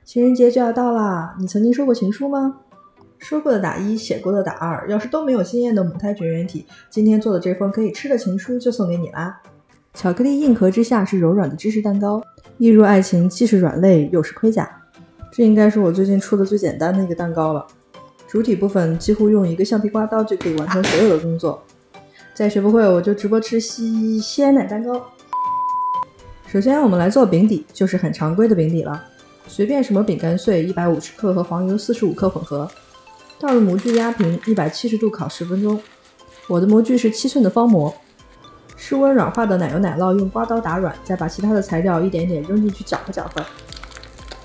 情人节就要到啦，你曾经收过情书吗？说过的打1，写过的打2，要是都没有经验的母胎绝缘体，今天做的这封可以吃的情书就送给你啦。巧克力硬壳之下是柔软的芝士蛋糕，一如爱情既是软肋又是盔甲。这应该是我最近出的最简单的一个蛋糕了。主体部分几乎用一个橡皮刮刀就可以完成所有的工作。再学不会我就直播吃鲜奶蛋糕。首先我们来做饼底，就是很常规的饼底了，随便什么饼干碎150克和黄油45克混合，倒入模具压平，170度烤10分钟。我的模具是7寸的方模，室温软化的奶油奶酪用刮刀打软，再把其他的材料一点点扔进去搅和搅和。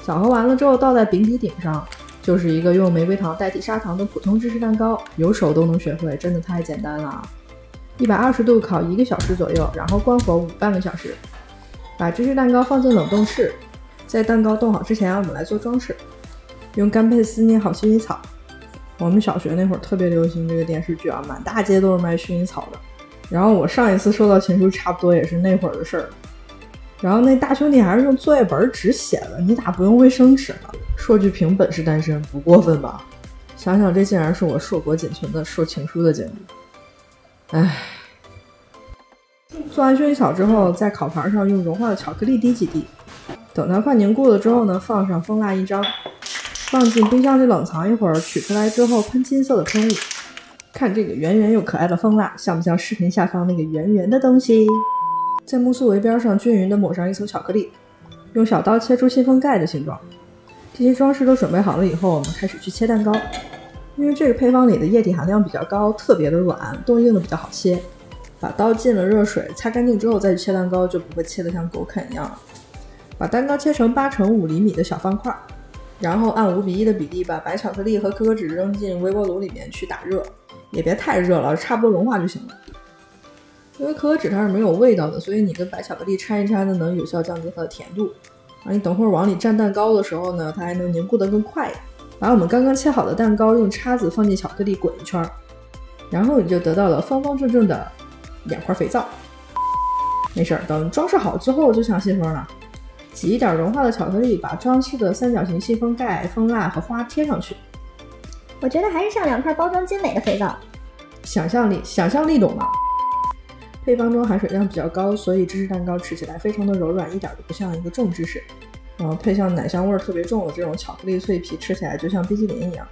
搅和完了之后倒在饼底顶上，就是一个用玫瑰糖代替砂糖的普通芝士蛋糕，有手都能学会，真的太简单了。120度烤1个小时左右，然后关火5半个小时。把芝士蛋糕放进冷冻室，在蛋糕冻好之前，我们来做装饰。用干佩斯捏好薰衣草。我们小学那会儿特别流行这个电视剧啊，满大街都是卖薰衣草的。然后我上一次收到情书差不多也是那会儿的事儿。然后那大兄弟还是用作业本纸写的，你咋不用卫生纸呢？说句凭本事单身不过分吧？想想这竟然是我硕果仅存的收情书的经历。唉。做完薰衣草之后，在烤盘上用融化的巧克力滴几滴，等它快凝固了之后呢，放上蜂蜡1张，放进冰箱里冷藏一会儿，取出来之后喷金色的喷雾。看这个圆圆又可爱的蜂蜡，像不像视频下方那个圆圆的东西？在慕斯维边上均匀地抹上一层巧克力，用小刀切出信封盖的形状。这些装饰都准备好了以后，我们开始去切蛋糕。因为这个配方里的液体含量比较高，特别的软，冻硬的比较好切。把刀浸了热水，擦干净之后再去切蛋糕，就不会切得像狗啃一样了。把蛋糕切成8乘5厘米的小方块，然后按5:1的比例把白巧克力和可可脂扔进微波炉里面去打热，也别太热了，差不多融化就行了。因为可可脂它是没有味道的，所以你跟白巧克力掺一掺呢，能有效降低它的甜度。你等会儿往里蘸蛋糕的时候呢，它还能凝固得更快。把我们刚刚切好的蛋糕用叉子放进巧克力滚一圈，然后你就得到了方方正正的2块肥皂。没事，等装饰好之后就像信封了。挤一点融化的巧克力，把装饰的三角形信封盖、蜂蜡和花贴上去。我觉得还是像2块包装精美的肥皂。想象力懂吗？配方中含水量比较高，所以芝士蛋糕吃起来非常的柔软，一点都不像一个重芝士。然后配上奶香味特别重的这种巧克力脆皮，吃起来就像冰淇淋一样。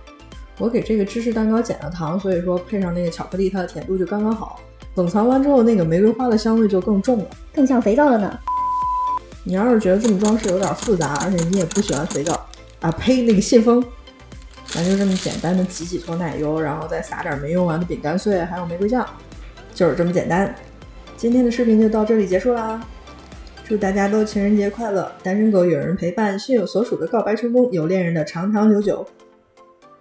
我给这个芝士蛋糕减了糖，所以说配上那个巧克力，它的甜度就刚刚好。冷藏完之后，那个玫瑰花的香味就更重了，更像肥皂了呢。你要是觉得这么装饰有点复杂，而且你也不喜欢肥皂啊，呸，那个信封，咱就这么简单的挤几坨奶油，然后再撒点没用完的饼干碎，还有玫瑰酱，就是这么简单。今天的视频就到这里结束啦，祝大家都情人节快乐，单身狗有人陪伴，心有所属的告白成功，有恋人的长长久久。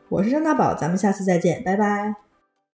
我是张大宝，咱们下次再见，拜拜。